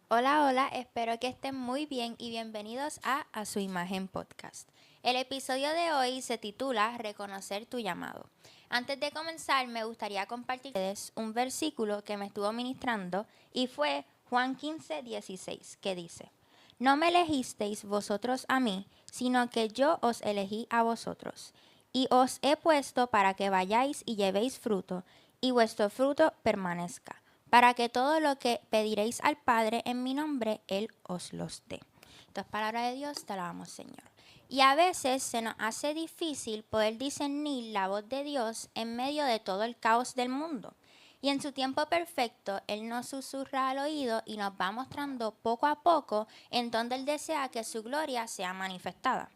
Hola, hola, espero que estén muy bien y bienvenidos a Su Imagen Podcast. El episodio de hoy se titula Reconocer tu llamado. Antes de comenzar, me gustaría compartir con ustedes un versículo que me estuvo ministrando y fue Juan 15:16, que dice: No me elegisteis vosotros a mí, sino que yo os elegí a vosotros, y os he puesto para que vayáis y llevéis fruto, y vuestro fruto permanezca, para que todo lo que pediréis al Padre en mi nombre, Él os los dé. Esto es palabra de Dios, te alabamos, Señor. Y a veces se nos hace difícil poder discernir la voz de Dios en medio de todo el caos del mundo. Y en su tiempo perfecto, Él nos susurra al oído y nos va mostrando poco a poco en donde Él desea que su gloria sea manifestada.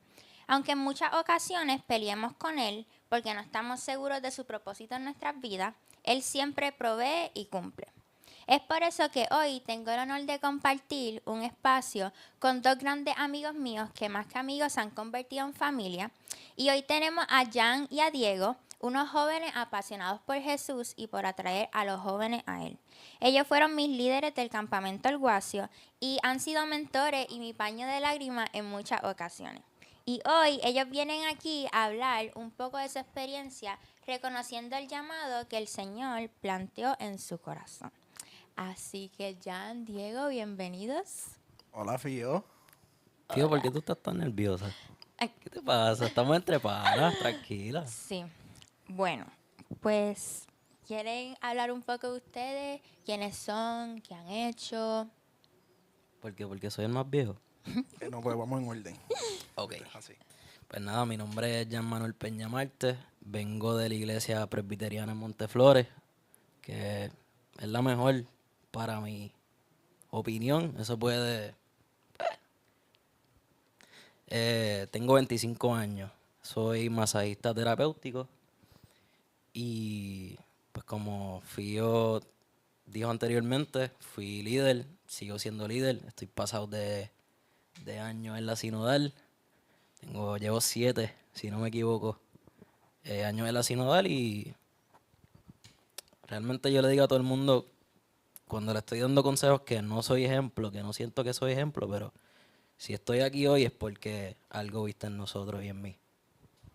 Aunque en muchas ocasiones peleemos con Él porque no estamos seguros de su propósito en nuestras vidas, Él siempre provee y cumple. Es por eso que hoy tengo el honor de compartir un espacio con dos grandes amigos míos que más que amigos se han convertido en familia. Y hoy tenemos a Jan y a Diego, unos jóvenes apasionados por Jesús y por atraer a los jóvenes a Él. Ellos fueron mis líderes del campamento El Guasio y han sido mentores y mi paño de lágrimas en muchas ocasiones. Y hoy ellos vienen aquí a hablar un poco de su experiencia, reconociendo el llamado que el Señor planteó en su corazón. Así que Jan, Diego, bienvenidos. Hola, Fío. Tío, ¿por Hola. qué tú estás tan nerviosa? Ay, ¿Qué te pasa? Estamos entre panas, tranquila. sí, bueno, pues, ¿quieren hablar un poco de ustedes? ¿Quiénes son? ¿Qué han hecho? ¿Por qué? Porque soy el más viejo. No, pues vamos en orden. Ok. Es así. Pues nada, mi nombre es Jan Manuel Peña Marte. Vengo de la iglesia presbiteriana en Monteflores, que es la mejor para mi opinión. Eso puede. Tengo 25 años. Soy masajista terapéutico. Y pues como Fío dijo anteriormente, fui líder, sigo siendo líder. Estoy pasado de años en la sinodal. Llevo 7, si no me equivoco, años en la sinodal y realmente yo le digo a todo el mundo cuando le estoy dando consejos que no soy ejemplo, que no siento que soy ejemplo, pero si estoy aquí hoy es porque algo viste en nosotros y en mí.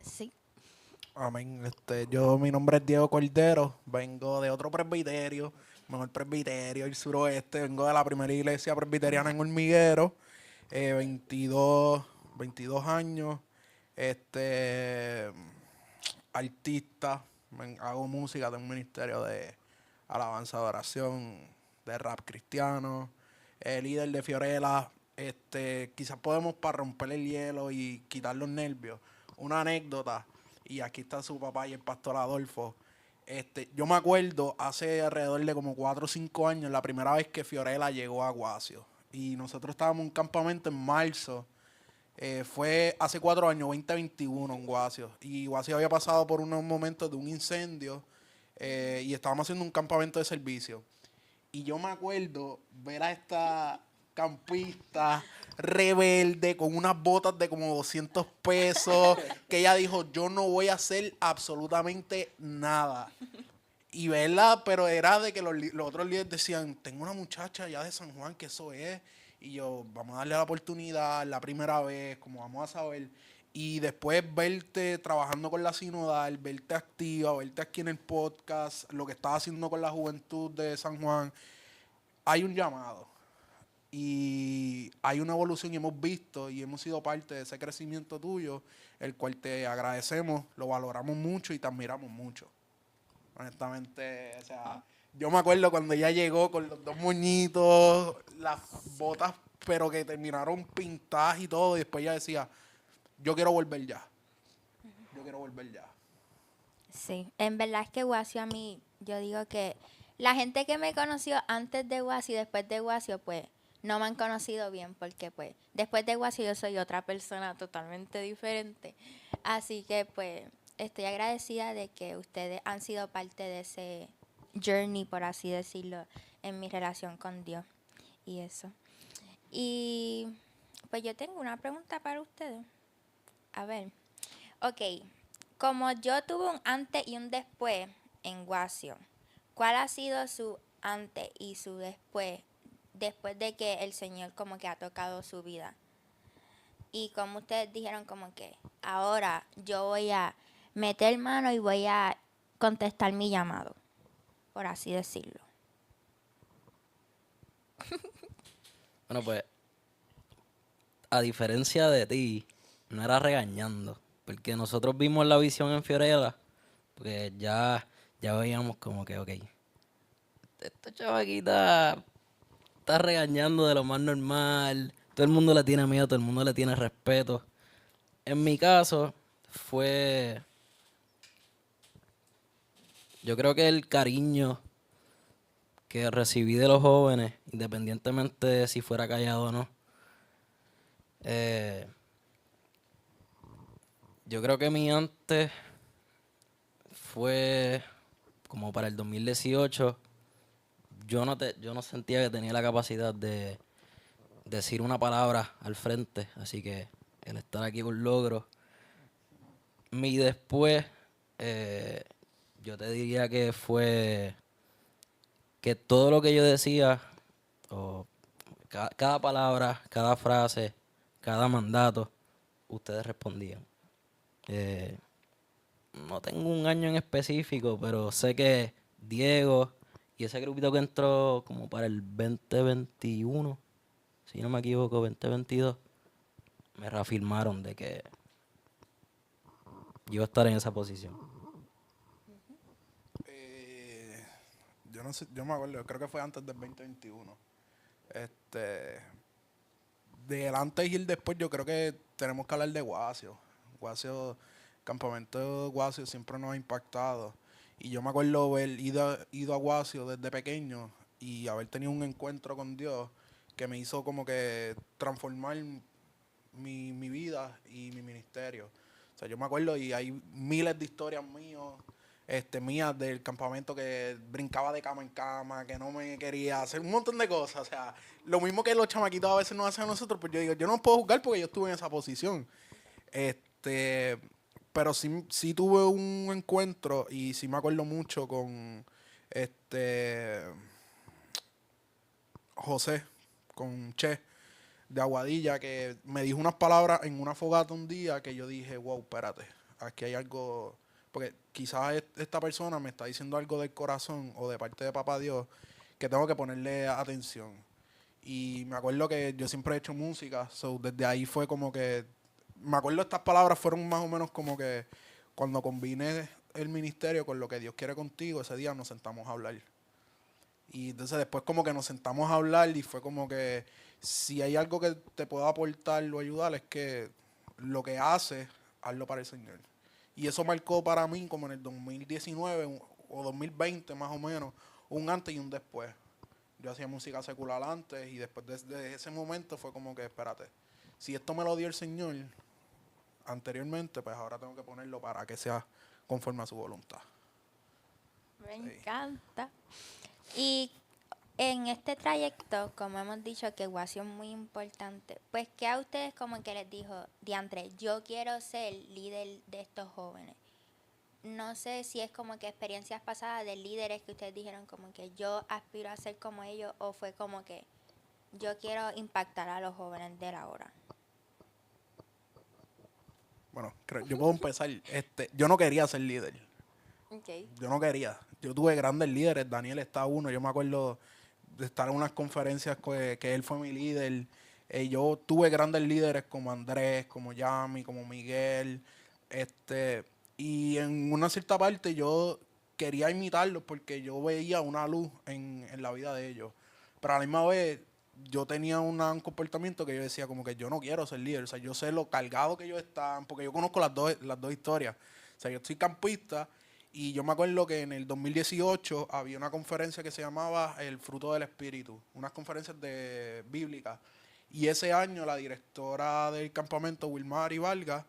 Sí. Amén. Mi nombre es Diego Cordero. Vengo de otro presbiterio, mejor presbiterio, el suroeste. Vengo de la primera iglesia presbiteriana en Hormiguero. 22 años. Este, artista. Hago música, tengo un ministerio de alabanza, de oración, de rap cristiano. Líder de Fiorella. Quizás podemos para romper el hielo y quitar los nervios. Una anécdota, y aquí está su papá y el pastor Adolfo. Yo me acuerdo hace alrededor de como 4 o 5 años, la primera vez que Fiorella llegó a Guasio. Y nosotros estábamos en un campamento en marzo. Fue hace 4 años, 2021, en Guasio. Y Guasio había pasado por unos momentos de un incendio, y estábamos haciendo un campamento de servicio. Y yo me acuerdo ver a esta campista rebelde con unas botas de como 200 pesos, que ella dijo, yo no voy a hacer absolutamente nada. Y verla, pero era de que los otros líderes decían, tengo una muchacha ya de San Juan que eso es. Y yo, vamos a darle la oportunidad, la primera vez, como vamos a saber. Y después verte trabajando con la sinodal, verte activa, verte aquí en el podcast, lo que estás haciendo con la juventud de San Juan. Hay un llamado y hay una evolución y hemos visto y hemos sido parte de ese crecimiento tuyo, el cual te agradecemos, lo valoramos mucho y te admiramos mucho. Honestamente, o sea, yo me acuerdo cuando ella llegó con los dos moñitos, las botas, pero que terminaron pintadas y todo, y después ella decía, yo quiero volver ya, yo quiero volver ya. Sí, en verdad es que Guasio a mí, yo digo que la gente que me conoció antes de Guasio y después de Guasio, pues no me han conocido bien porque pues después de Guasio yo soy otra persona totalmente diferente. Así que pues estoy agradecida de que ustedes han sido parte de ese journey, por así decirlo, en mi relación con Dios y eso. Y pues yo tengo una pregunta para ustedes. A ver. Ok, como yo tuve un antes y un después en Guasio, ¿cuál ha sido su antes y su después después de que el Señor como que ha tocado su vida. Y como ustedes dijeron como que ahora yo voy a meter mano y voy a contestar mi llamado, por así decirlo. Bueno, pues, a diferencia de ti, no era regañando, porque nosotros vimos la visión en Fiorella, porque ya veíamos como que, ok, esta chavaquita está regañando de lo más normal, todo el mundo le tiene miedo, todo el mundo le tiene respeto. En mi caso, yo creo que el cariño que recibí de los jóvenes, independientemente de si fuera callado o no, eh, yo creo que mi antes fue como para el 2018. Yo no sentía que tenía la capacidad de decir una palabra al frente, así que el estar aquí un logro. Mi después, eh, yo te diría que fue que todo lo que yo decía, o cada palabra, cada frase, cada mandato, ustedes respondían. Eh, no tengo un año en específico, pero sé que Diego y ese grupito que entró como para el 2021, si no me equivoco, 2022, me reafirmaron de que yo iba a estar en esa posición. Yo no sé, yo me acuerdo, creo que fue antes del 2021. Este, del antes y el después, yo creo que tenemos que hablar de Guasio. Guasio, campamento de Guasio siempre nos ha impactado. Y yo me acuerdo haber ido a Guasio desde pequeño y haber tenido un encuentro con Dios que me hizo como que transformar mi vida y mi ministerio. O sea, yo me acuerdo y hay miles de historias mías del campamento que brincaba de cama en cama, que no me quería hacer un montón de cosas. O sea, lo mismo que los chamaquitos a veces nos hacen a nosotros, pues yo digo, yo no puedo jugar porque yo estuve en esa posición. Este, pero sí tuve un encuentro y sí me acuerdo mucho con José, con Che de Aguadilla, que me dijo unas palabras en una fogata un día que yo dije, wow, espérate, aquí hay algo, porque quizás esta persona me está diciendo algo del corazón o de parte de Papá Dios que tengo que ponerle atención. Y me acuerdo que yo siempre he hecho música, so desde ahí fue como que, me acuerdo estas palabras fueron más o menos como que cuando combiné el ministerio con lo que Dios quiere contigo, ese día nos sentamos a hablar. Y entonces después como que nos sentamos a hablar y fue como que si hay algo que te pueda aportar o ayudar es que lo que haces, hazlo para el Señor. Y eso marcó para mí como en el 2019 o 2020 más o menos, un antes y un después. Yo hacía música secular antes y después desde ese momento fue como que, espérate, si esto me lo dio el Señor anteriormente, pues ahora tengo que ponerlo para que sea conforme a su voluntad. Me Sí. encanta. Y en este trayecto, como hemos dicho que Guasio es muy importante, pues ¿qué a ustedes como que les dijo, diantre, yo quiero ser líder de estos jóvenes? No sé si es como que experiencias pasadas de líderes que ustedes dijeron como que yo aspiro a ser como ellos o fue como que yo quiero impactar a los jóvenes de la hora. Bueno, yo puedo empezar. Yo no quería ser líder. Okay. Yo no quería. Yo tuve grandes líderes. Daniel está uno. Yo me acuerdo de estar en unas conferencias que él fue mi líder. Yo tuve grandes líderes como Andrés, como Yami, como Miguel. Y en una cierta parte yo quería imitarlos porque yo veía una luz en la vida de ellos. Pero a la misma vez yo tenía un comportamiento que yo decía como que yo no quiero ser líder. O sea, yo sé lo cargado que ellos están, porque yo conozco las dos historias. O sea, yo soy campista y yo me acuerdo que en el 2018 había una conferencia que se llamaba El Fruto del Espíritu, unas conferencias bíblicas. Y ese año la directora del campamento, Wilmar Vargas,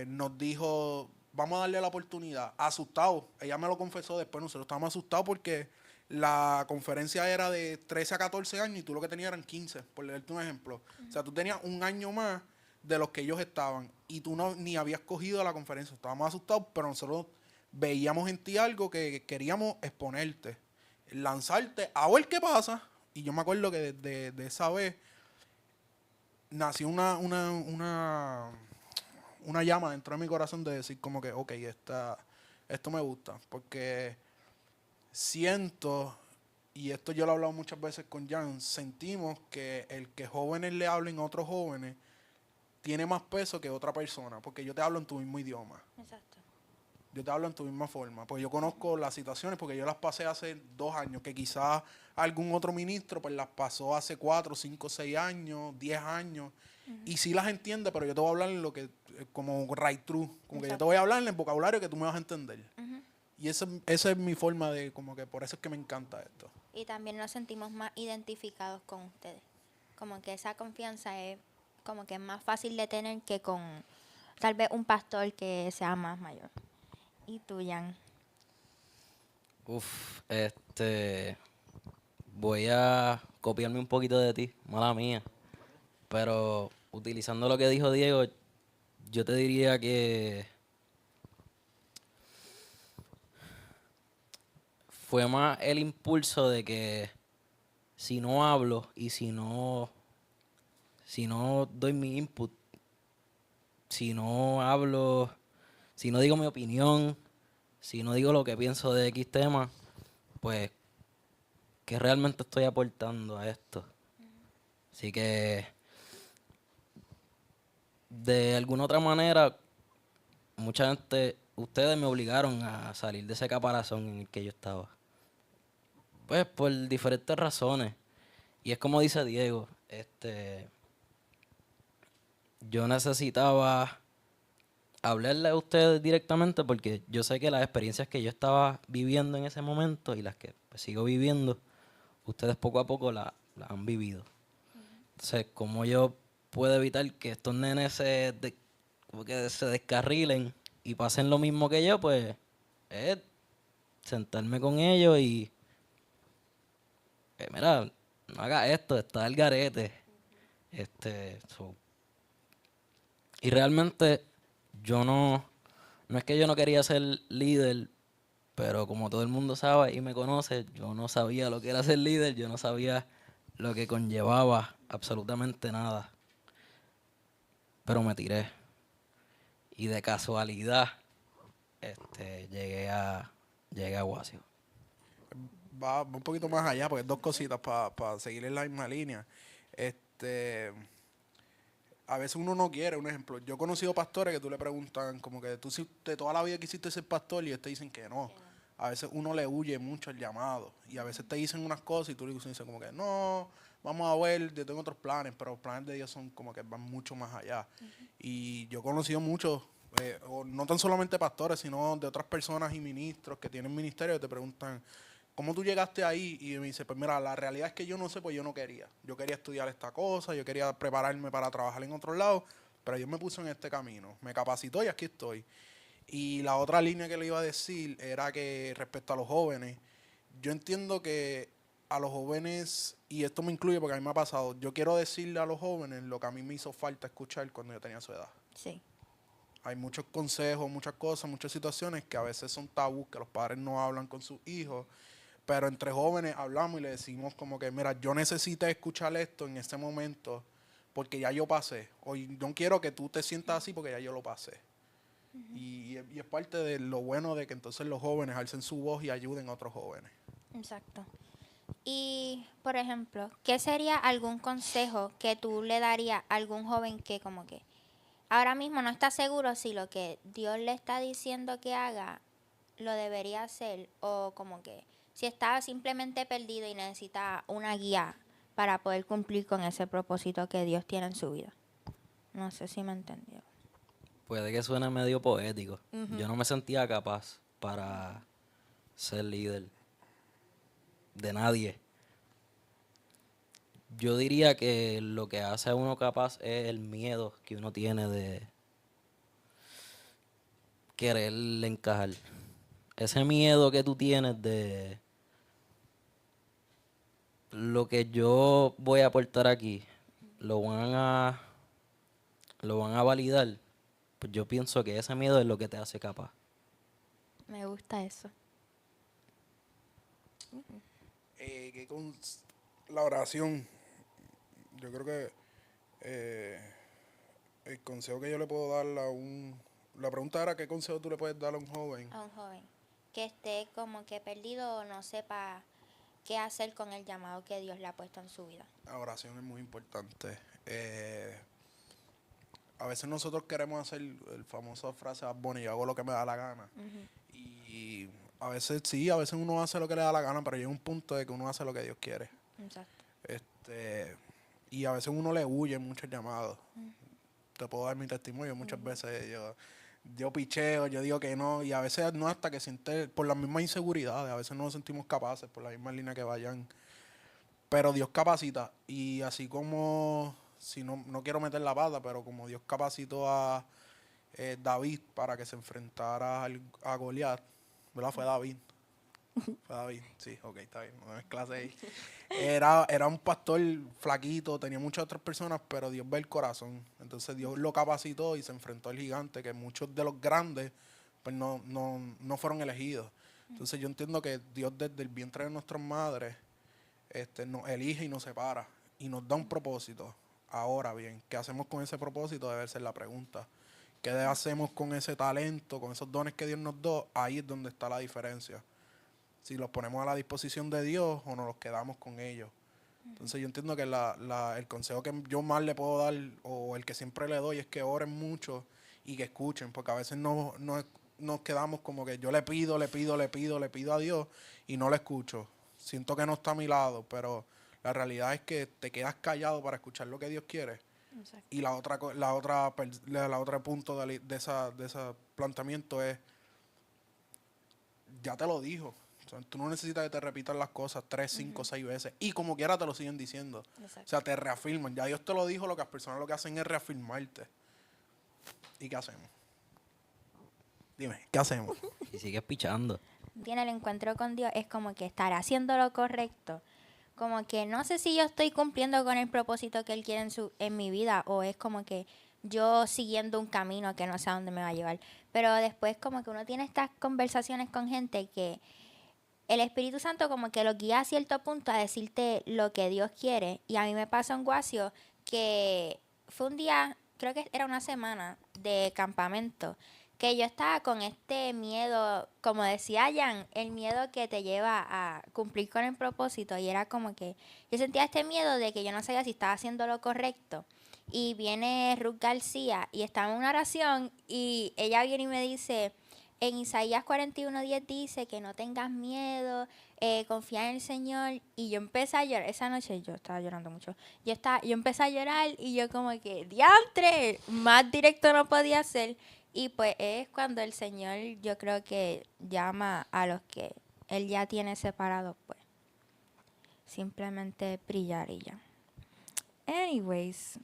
nos dijo, vamos a darle la oportunidad. Asustado, ella me lo confesó después, nosotros estábamos asustados porque la conferencia era de 13 a 14 años y tú lo que tenías eran 15, por darte un ejemplo. O sea, tú tenías un año más de los que ellos estaban y tú no ni habías cogido la conferencia. Estábamos asustados, pero nosotros veíamos en ti algo que queríamos exponerte, lanzarte a ver qué pasa Y yo me acuerdo que de esa vez nació una llama dentro de mi corazón de decir como que, ok, esto me gusta. Porque siento, y esto yo lo he hablado muchas veces con Jan, sentimos que el que jóvenes le hablen a otros jóvenes tiene más peso que otra persona. Porque yo te hablo en tu mismo idioma. Exacto. Yo te hablo en tu misma forma, pues yo conozco las situaciones porque yo las pasé hace 2 años, que quizás algún otro ministro pues las pasó hace 4, 5, 6 años, 10 años, y sí las entiende, pero yo te voy a hablar en lo que, como right true, como que yo te Exacto. voy a hablar en el vocabulario que tú me vas a entender. Ujú. Y esa es mi forma de, como que por eso es que me encanta esto. Y también nos sentimos más identificados con ustedes. Como que esa confianza es como que más fácil de tener que con tal vez un pastor que sea más mayor. ¿Y tú, Jan? Voy a copiarme un poquito de ti, mala mía. Pero utilizando lo que dijo Diego, yo te diría que fue más el impulso de que si no hablo y si no doy mi input, si no hablo, si no digo mi opinión, si no digo lo que pienso de X tema, pues que realmente estoy aportando a esto. Así que de alguna otra manera, mucha gente, ustedes me obligaron a salir de ese caparazón en el que yo estaba. Pues por diferentes razones. Y es como dice Diego, yo necesitaba hablarle a ustedes directamente porque yo sé que las experiencias que yo estaba viviendo en ese momento y las que pues, sigo viviendo, ustedes poco a poco las han vivido. Entonces, ¿cómo yo puedo evitar que estos nenes como que se descarrilen y pasen lo mismo que yo? Pues es sentarme con ellos y, mira, no haga esto, está el garete. Y realmente yo no es que yo no quería ser líder, pero como todo el mundo sabe y me conoce, yo no sabía lo que era ser líder, yo no sabía lo que conllevaba absolutamente nada. Pero me tiré. Y de casualidad, llegué a Guasio. Va un poquito más allá, porque dos cositas para seguir en la misma línea. Este, a veces uno no quiere, un ejemplo. Yo he conocido pastores que tú le preguntan, como que tú de toda la vida quisiste ser pastor y ellos te dicen que no. A veces uno le huye mucho al llamado y a veces te dicen unas cosas y tú le dices como que no, vamos a ver, yo tengo otros planes, pero los planes de Dios son como que van mucho más allá. Y yo he conocido muchos, o no tan solamente pastores, sino de otras personas y ministros que tienen ministerio que te preguntan, ¿cómo tú llegaste ahí? Y me dice, pues mira, la realidad es que yo no sé, pues yo no quería. Yo quería estudiar esta cosa, yo quería prepararme para trabajar en otro lado, pero Dios me puso en este camino, me capacitó y aquí estoy. Y la otra línea que le iba a decir era que respecto a los jóvenes, yo entiendo que a los jóvenes, y esto me incluye porque a mí me ha pasado, yo quiero decirle a los jóvenes lo que a mí me hizo falta escuchar cuando yo tenía su edad. Sí. Hay muchos consejos, muchas cosas, muchas situaciones que a veces son tabús, que los padres no hablan con sus hijos, pero entre jóvenes hablamos y le decimos como que, mira, yo necesito escuchar esto en este momento porque ya yo pasé. O no quiero que tú te sientas así porque ya yo lo pasé. Y es parte de lo bueno de que entonces los jóvenes alcen su voz y ayuden a otros jóvenes. Exacto. Y, por ejemplo, ¿qué sería algún consejo que tú le darías a algún joven que como que ahora mismo no está seguro si lo que Dios le está diciendo que haga lo debería hacer o como que si está simplemente perdido y necesita una guía para poder cumplir con ese propósito que Dios tiene en su vida? No sé si me entendió. Puede que suene medio poético. Ujú. Yo no me sentía capaz para ser líder de nadie. Yo diría que lo que hace a uno capaz es el miedo que uno tiene de querer encajar. Ese miedo que tú tienes de lo que yo voy a aportar aquí, lo van a, lo van a validar. Pues yo pienso que ese miedo es lo que te hace capaz. Me gusta eso. La oración, yo creo que el consejo que yo le puedo dar a un... La pregunta era, ¿qué consejo tú le puedes dar a un joven? A un joven que esté como que perdido o no sepa qué hacer con el llamado que Dios le ha puesto en su vida. La oración es muy importante. A veces nosotros queremos hacer el famoso frase, bueno, yo hago lo que me da la gana. Y a veces sí, a veces uno hace lo que le da la gana, pero llega un punto de que uno hace lo que Dios quiere. Exacto. Y a veces uno le huye en muchos llamados. Te puedo dar mi testimonio. Muchas veces yo picheo, yo digo que no, y a veces no, hasta que siente por las mismas inseguridades, a veces no nos sentimos capaces por la misma línea que vayan. Pero Dios capacita, y así como, si no quiero meter la pata, pero como Dios capacitó a David para que se enfrentara a Goliat, ¿verdad? Fue David. Fue David, sí, ok, está bien, no es clase ahí. Era un pastor flaquito, tenía muchas otras personas, pero Dios ve el corazón. Entonces Dios lo capacitó y se enfrentó al gigante, que muchos de los grandes pues no fueron elegidos. Entonces yo entiendo que Dios desde el vientre de nuestras madres nos elige y nos separa y nos da un propósito. Ahora bien, ¿qué hacemos con ese propósito? Debe ser la pregunta. ¿Qué hacemos con ese talento, con esos dones que Dios nos dio? Ahí es donde está la diferencia. Si los ponemos a la disposición de Dios o nos los quedamos con ellos. Entonces yo entiendo que el consejo que yo más le puedo dar, o el que siempre le doy, es que oren mucho y que escuchen, porque a veces nos quedamos como que yo le pido a Dios y no le escucho. Siento que no está a mi lado, pero la realidad es que te quedas callado para escuchar lo que Dios quiere. Exacto. Y la otra punto de ese planteamiento es, ya te lo dijo. O sea, tú no necesitas que te repitan las cosas 3, 5, 6 veces. Y como quiera te lo siguen diciendo. Exacto. O sea, te reafirman. Ya Dios te lo dijo, lo que las personas lo que hacen es reafirmarte. ¿Y qué hacemos? Dime, ¿qué hacemos? Y sigues pichando. Tiene el encuentro con Dios, es como que estar haciendo lo correcto. Como que no sé si yo estoy cumpliendo con el propósito que Él quiere en mi vida, o es como que yo siguiendo un camino que no sé a dónde me va a llevar. Pero después como que uno tiene estas conversaciones con gente que el Espíritu Santo como que lo guía a cierto punto a decirte lo que Dios quiere. Y a mí me pasó en Guasio que fue un día, creo que era una semana de campamento, que yo estaba con este miedo, como decía Jan, el miedo que te lleva a cumplir con el propósito. Y era como que yo sentía este miedo de que yo no sabía si estaba haciendo lo correcto. Y viene Ruth García y estaba en una oración y ella viene y me dice, en Isaías 41:10 dice que no tengas miedo, confía en el Señor. Y yo empecé a llorar. Esa noche yo estaba llorando mucho. Yo empecé a llorar y yo como que, ¡diantre! Más directo no podía ser. Y pues es cuando el Señor, yo creo que llama a los que Él ya tiene separados, pues simplemente brillar y ya. Anyways,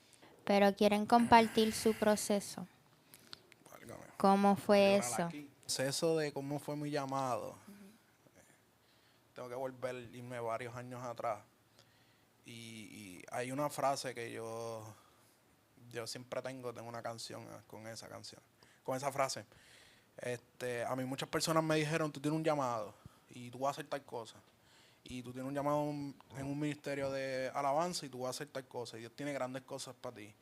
pero quieren compartir su proceso. Válgame. ¿Cómo fue Llorar eso? aquí. Proceso de cómo fue mi llamado. Tengo que irme varios años atrás. Y hay una frase que yo siempre tengo una canción con esa canción. Con esa frase. A mí muchas personas me dijeron, tú tienes un llamado y tú vas a hacer tal cosa. Y tú tienes un llamado en un ministerio de alabanza y tú vas a hacer tal cosa. Y Dios tiene grandes cosas para ti.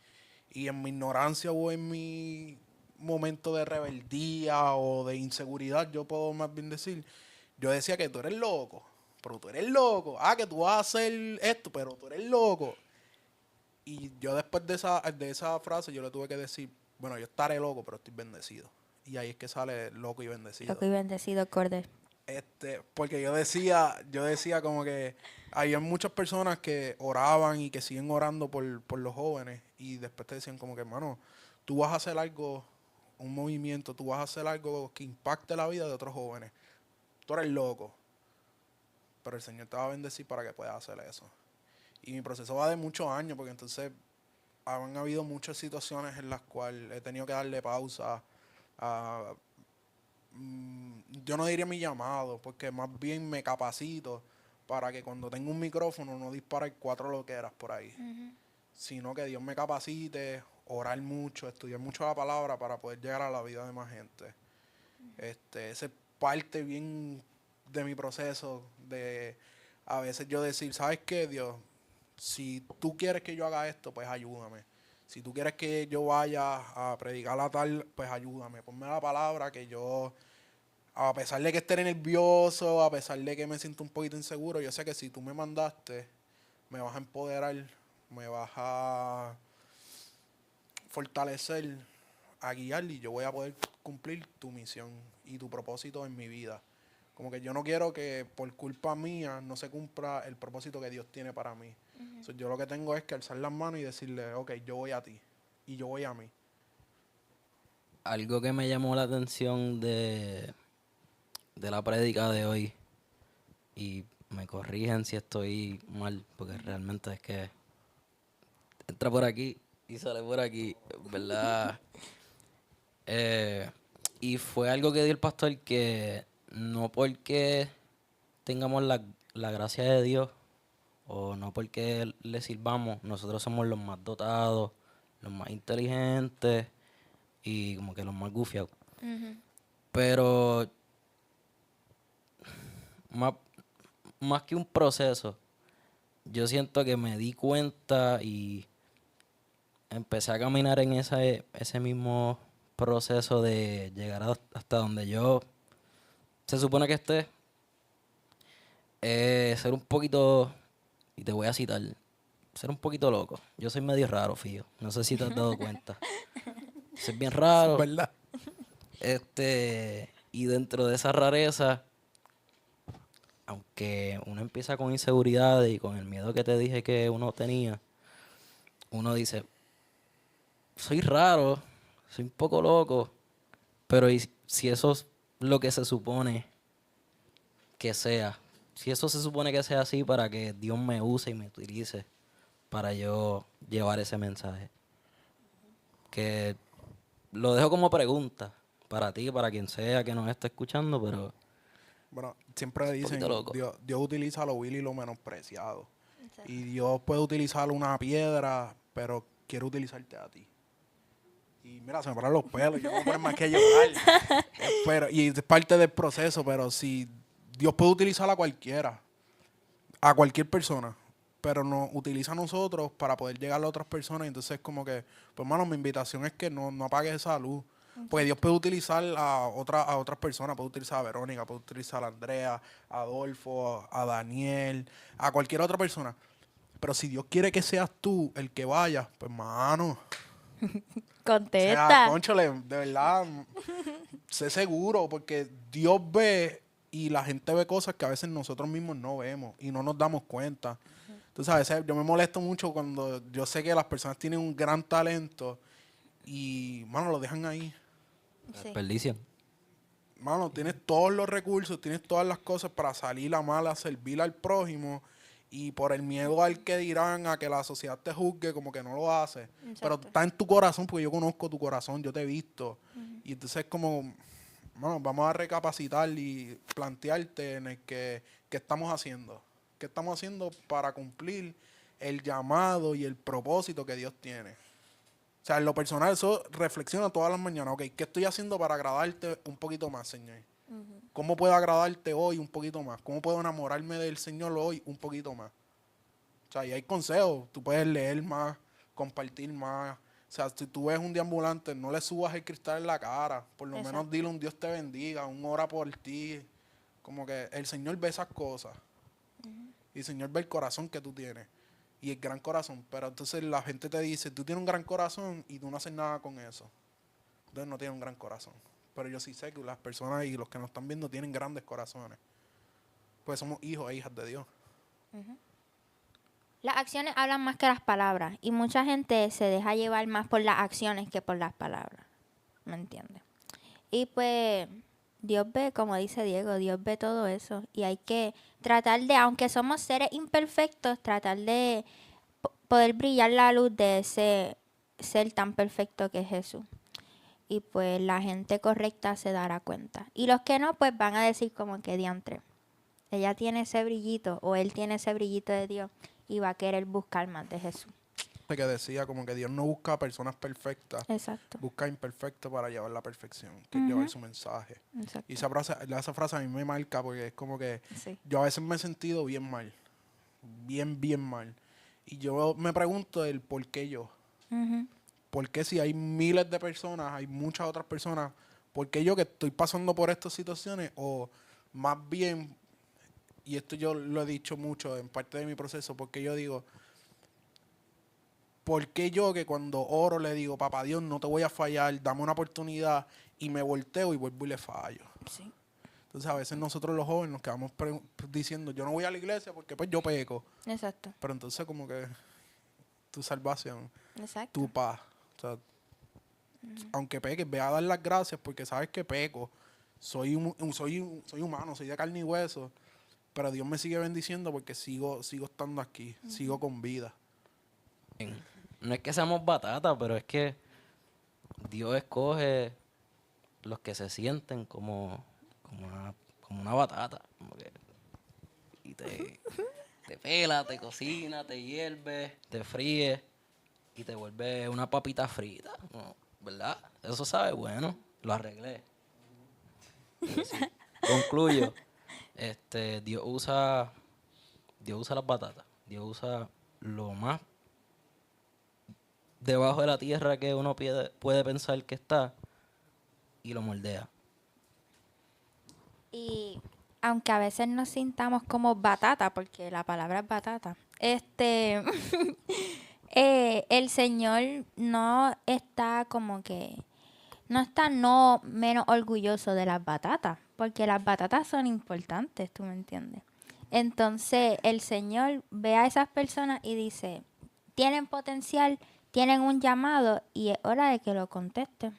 Y en mi ignorancia o en mi momento de rebeldía o de inseguridad, yo puedo más bien decir, yo decía que tú eres loco, pero tú eres loco. Ah, que tú vas a hacer esto, pero tú eres loco. Y yo después de esa frase, yo le tuve que decir, bueno, yo estaré loco, pero estoy bendecido. Y ahí es que sale loco y bendecido. Loco y bendecido, Cordel. Porque yo decía como que había muchas personas que oraban y que siguen orando por los jóvenes y después te decían como que, hermano, tú vas a hacer algo, un movimiento, tú vas a hacer algo que impacte la vida de otros jóvenes. Tú eres loco, pero el Señor te va a bendecir para que puedas hacer eso. Y mi proceso va de muchos años, porque entonces han habido muchas situaciones en las cuales he tenido que darle pausa a yo no diría mi llamado, porque más bien me capacito para que cuando tenga un micrófono no dispare 4 loqueras por ahí, sino que Dios me capacite, orar mucho, estudiar mucho la palabra para poder llegar a la vida de más gente. Esa es parte bien de mi proceso de a veces yo decir, ¿sabes qué, Dios? Si tú quieres que yo haga esto, pues ayúdame. Si tú quieres que yo vaya a predicar a tal, pues ayúdame. Ponme la palabra que yo, a pesar de que esté nervioso, a pesar de que me siento un poquito inseguro, yo sé que si tú me mandaste, me vas a empoderar, me vas a fortalecer, a guiar y yo voy a poder cumplir tu misión y tu propósito en mi vida. Como que yo no quiero que por culpa mía no se cumpla el propósito que Dios tiene para mí. So, yo lo que tengo es que alzar las manos y decirle, ok, yo voy a ti y yo voy a mí. Algo que me llamó la atención de la prédica de hoy, y me corrigen si estoy mal, porque realmente es que entra por aquí y sale por aquí, ¿verdad? Y fue algo que dio el pastor que no porque tengamos la gracia de Dios o no porque le sirvamos, nosotros somos los más dotados, los más inteligentes y como que los más gufiados. Pero más, más que un proceso, yo siento que me di cuenta y empecé a caminar en ese mismo proceso de llegar hasta donde yo se supone que esté, ser un poquito, y te voy a citar, ser un poquito loco. Yo soy medio raro, fío. No sé si te has dado cuenta. Soy bien raro. ¿Verdad? Y dentro de esa rareza, aunque uno empieza con inseguridades y con el miedo que te dije que uno tenía, uno dice, soy raro, soy un poco loco, pero ¿y si eso es lo que se supone que sea? Si eso se supone que sea así para que Dios me use y me utilice para yo llevar ese mensaje. Que lo dejo como pregunta para ti, para quien sea que nos esté escuchando, pero Bueno, siempre un poquito dicen, loco. Dios utiliza lo vil y lo menospreciado. Exacto. Y Dios puede utilizar una piedra, pero quiere utilizarte a ti. Y mira, se me paran los pelos, yo no puedo más que llorar. Pero, y es parte del proceso, pero si Dios puede utilizar a cualquier persona, pero nos utiliza a nosotros para poder llegar a otras personas. Entonces, como que, pues, hermano, mi invitación es que no apagues esa luz. Porque Dios puede utilizar a otras personas, puede utilizar a Verónica, puede utilizar a Andrea, a Adolfo, a Daniel, a cualquier otra persona. Pero si Dios quiere que seas tú el que vaya, pues, hermano, o sea, Contesta. cónchale, de verdad, sé seguro, porque Dios ve y la gente ve cosas que a veces nosotros mismos no vemos y no nos damos cuenta. Entonces, a veces yo me molesto mucho cuando yo sé que las personas tienen un gran talento y, mano, lo dejan ahí. Sí. Desperdician. Mano, tienes todos los recursos, tienes todas las cosas para salir a mala, servir al prójimo y por el miedo al que dirán, a que la sociedad te juzgue, como que no lo haces. Pero Exacto. está en tu corazón, porque yo conozco tu corazón, yo te he visto. Y entonces como, bueno, vamos a recapacitar y plantearte en el qué estamos haciendo. ¿Qué estamos haciendo para cumplir el llamado y el propósito que Dios tiene? O sea, en lo personal, eso reflexiona todas las mañanas. Ok, ¿qué estoy haciendo para agradarte un poquito más, Señor? ¿Cómo puedo agradarte hoy un poquito más? ¿Cómo puedo enamorarme del Señor hoy un poquito más? O sea, y hay consejos. Tú puedes leer más, compartir más. O sea, si tú ves un deambulante, no le subas el cristal en la cara. Por lo menos Exacto. dile un Dios te bendiga, un ora por ti. Como que el Señor ve esas cosas. Y el Señor ve el corazón que tú tienes. Y el gran corazón. Pero entonces la gente te dice, tú tienes un gran corazón y tú no haces nada con eso. Entonces no tienes un gran corazón. Pero yo sí sé que las personas y los que nos están viendo tienen grandes corazones. Pues somos hijos e hijas de Dios. Las acciones hablan más que las palabras y mucha gente se deja llevar más por las acciones que por las palabras. ¿Me entiendes? Y pues Dios ve, como dice Diego, Dios ve todo eso y hay que tratar de, aunque somos seres imperfectos, tratar de poder brillar la luz de ese ser tan perfecto que es Jesús. Y pues la gente correcta se dará cuenta. Y los que no, pues van a decir como que diantre. Ella tiene ese brillito o él tiene ese brillito de Dios y va a querer buscar más de Jesús. Que decía como que Dios no busca personas perfectas, Exacto. busca imperfectos para llevar la perfección, que es llevar su mensaje. Exacto. Y esa frase a mí me marca porque es como que Sí. yo a veces me he sentido bien mal, bien mal. Y yo me pregunto el por qué yo. Ujú. ¿Por qué si hay miles de personas, hay muchas otras personas, por qué yo que estoy pasando por estas situaciones? O más bien, y esto yo lo he dicho mucho en parte de mi proceso, porque yo digo, ¿por qué yo que cuando oro le digo, papá Dios, no te voy a fallar, dame una oportunidad, y me volteo y vuelvo y le fallo? Sí. Entonces a veces nosotros los jóvenes nos quedamos diciendo, yo no voy a la iglesia porque pues yo peco. Exacto, Pero entonces como que tu salvación, tu exacto. paz, o sea, aunque peques, ve a dar las gracias porque sabes que peco. Soy humano, soy de carne y hueso, pero Dios me sigue bendiciendo porque sigo estando aquí, sigo con vida. No es que seamos batata, pero es que Dios escoge los que se sienten como una batata. Como que, y te pela, te cocina, te hierve, te fríe y te vuelve una papita frita. ¿No? ¿Verdad? Eso sabe bueno. Lo arreglé. Pero sí. Concluyo. Dios usa las batatas. Dios usa lo más debajo de la tierra que uno puede pensar que está y lo moldea. Y aunque a veces nos sintamos como batata, porque la palabra es batata, el Señor no está como que, no está no menos orgulloso de las batatas, porque las batatas son importantes, ¿tú me entiendes? Entonces el Señor ve a esas personas y dice, tienen potencial, tienen un llamado y es hora de que lo contesten.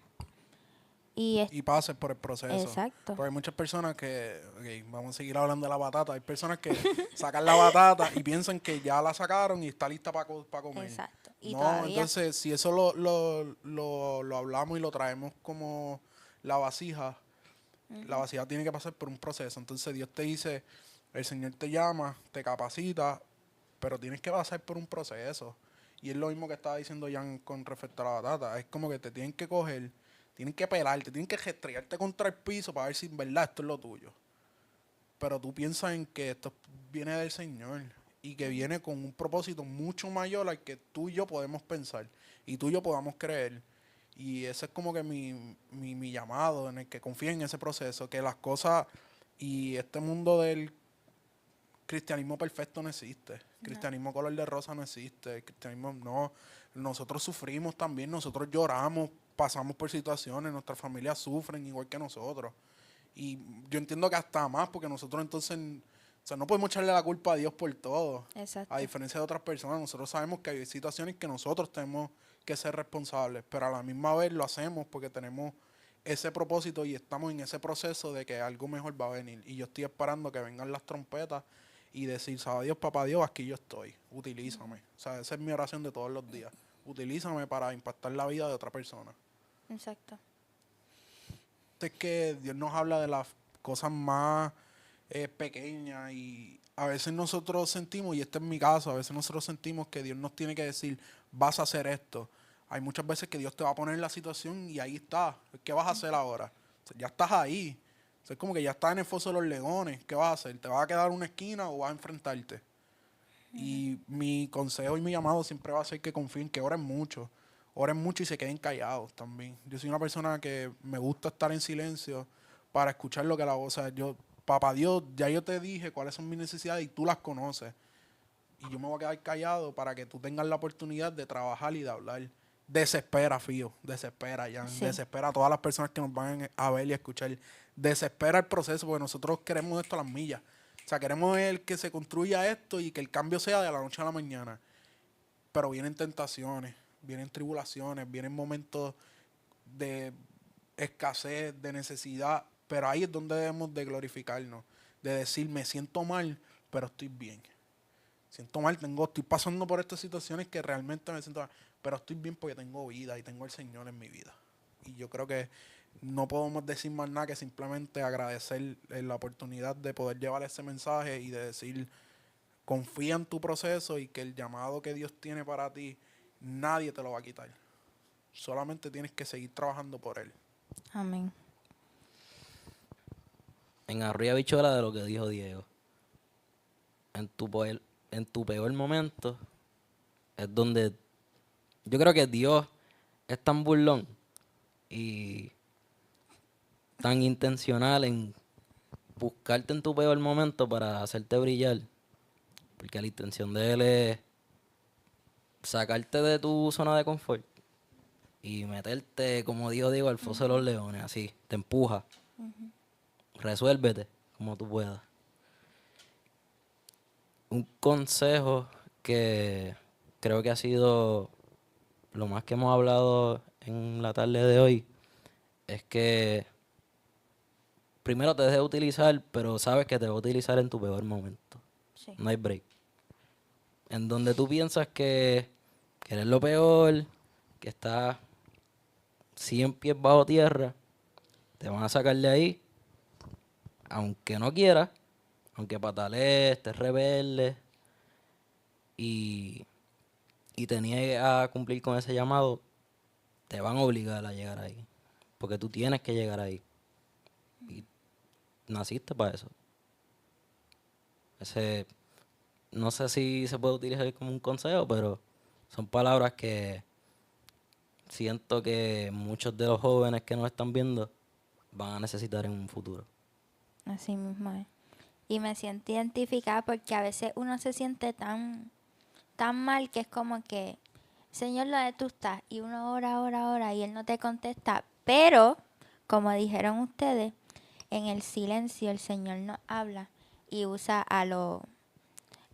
Y es Y pases por el proceso. exacto, Porque hay muchas personas que, ok, vamos a seguir hablando de la batata, hay personas que sacan la batata y piensan que ya la sacaron y está lista para comer. exacto. Y No, todavía, entonces si eso lo hablamos y lo traemos como la vasija tiene que pasar por un proceso. Entonces Dios te dice, el Señor te llama, te capacita, pero tienes que pasar por un proceso. Y es lo mismo que estaba diciendo Jan con respecto a la batata. Es como que te tienen que coger, tienen que pelarte, tienen que restregarte contra el piso para ver si en verdad esto es lo tuyo. Pero tú piensas en que esto viene del Señor y que viene con un propósito mucho mayor al que tú y yo podemos pensar y tú y yo podamos creer. Y ese es como que mi llamado, en el que confíe en ese proceso, que las cosas y este mundo del cristianismo perfecto no existe. Cristianismo color de rosa no existe. Cristianismo no. Nosotros sufrimos también, nosotros lloramos, pasamos por situaciones, nuestras familias sufren igual que nosotros. Y yo entiendo que hasta más, porque nosotros entonces, o sea, no podemos echarle la culpa a Dios por todo. A exacto. diferencia de otras personas, nosotros sabemos que hay situaciones que nosotros tenemos que ser responsables, pero a la misma vez lo hacemos porque tenemos ese propósito y estamos en ese proceso de que algo mejor va a venir. Y yo estoy esperando que vengan las trompetas y decir, sabe Dios, papá Dios, aquí yo estoy, utilízame. O sea, esa es mi oración de todos los días. Utilízame para impactar la vida de otra persona. Exacto. Es que Dios nos habla de las cosas más pequeñas y a veces nosotros sentimos, y este es mi caso, a veces nosotros sentimos que Dios nos tiene que decir, vas a hacer esto. Hay muchas veces que Dios te va a poner en la situación y ahí está. ¿Qué vas a hacer ahora? O sea, ya estás ahí. O sea, es como que ya estás en el foso de los leones. ¿Qué vas a hacer? ¿Te vas a quedar en una esquina o vas a enfrentarte? Y mi consejo y mi llamado siempre va a ser que confíen, que oren mucho y se queden callados también. Yo soy una persona que me gusta estar en silencio para escuchar lo que la voz, o sea, yo, papá Dios, ya yo te dije cuáles son mis necesidades y tú las conoces. Y yo me voy a quedar callado para que tú tengas la oportunidad de trabajar y de hablar. Desespera, Fío, desespera, Jan, Sí. desespera a todas las personas que nos van a ver y a escuchar. Desespera el proceso porque nosotros queremos esto a las millas. O sea, queremos el que se construya esto y que el cambio sea de la noche a la mañana. Pero vienen tentaciones, vienen tribulaciones, vienen momentos de escasez, de necesidad. Pero ahí es donde debemos de glorificarnos, de decir, me siento mal, pero estoy bien. Siento mal, estoy pasando por estas situaciones que realmente me siento mal, pero estoy bien porque tengo vida y tengo al Señor en mi vida. Y yo creo que no podemos decir más nada que simplemente agradecer la oportunidad de poder llevar ese mensaje y de decir, confía en tu proceso y que el llamado que Dios tiene para ti, nadie te lo va a quitar. Solamente tienes que seguir trabajando por él. Amén. En arriba bichuela de lo que dijo Diego. En tu peor momento, es donde yo creo que Dios es tan burlón y tan intencional en buscarte en tu peor momento para hacerte brillar. Porque la intención de Él es sacarte de tu zona de confort y meterte, como Dios digo, al foso de los leones, así. Te empuja. Resuélvete como tú puedas. Un consejo que creo que ha sido lo más que hemos hablado en la tarde de hoy es que primero te dejes utilizar, pero sabes que te va a utilizar en tu peor momento. Sí. No hay break. En donde tú piensas que eres lo peor, que estás 100 pies bajo tierra, te van a sacar de ahí, aunque no quieras, aunque patalees, estés rebelde y, y te niegues a cumplir con ese llamado, te van a obligar a llegar ahí. Porque tú tienes que llegar ahí. Y naciste para eso. Ese, no sé si se puede utilizar como un consejo, pero son palabras que siento que muchos de los jóvenes que nos están viendo van a necesitar en un futuro. Así mismo es. Y me siento identificada porque a veces uno se siente tan mal que es como que, Señor, ¿dónde tú estás? Y uno ora y Él no te contesta. Pero, como dijeron ustedes, en el silencio el Señor nos habla y usa a los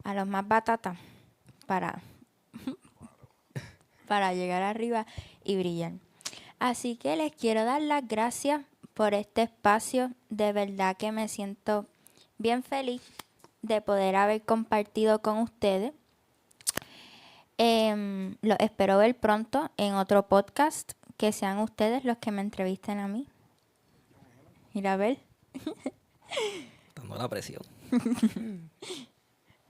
más batatas para, para llegar arriba y brillar. Así que les quiero dar las gracias por este espacio. De verdad que me siento bien feliz de poder haber compartido con ustedes. Los espero ver pronto en otro podcast, que sean ustedes los que me entrevisten a mí. Mira, a ver. Dando la presión.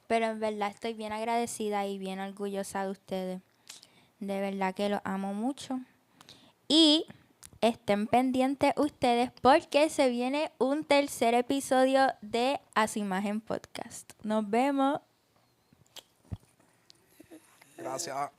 Pero en verdad estoy bien agradecida y bien orgullosa de ustedes. De verdad que los amo mucho. Y estén pendientes ustedes porque se viene un tercer episodio de A Su Imagen Podcast. Nos vemos. Gracias.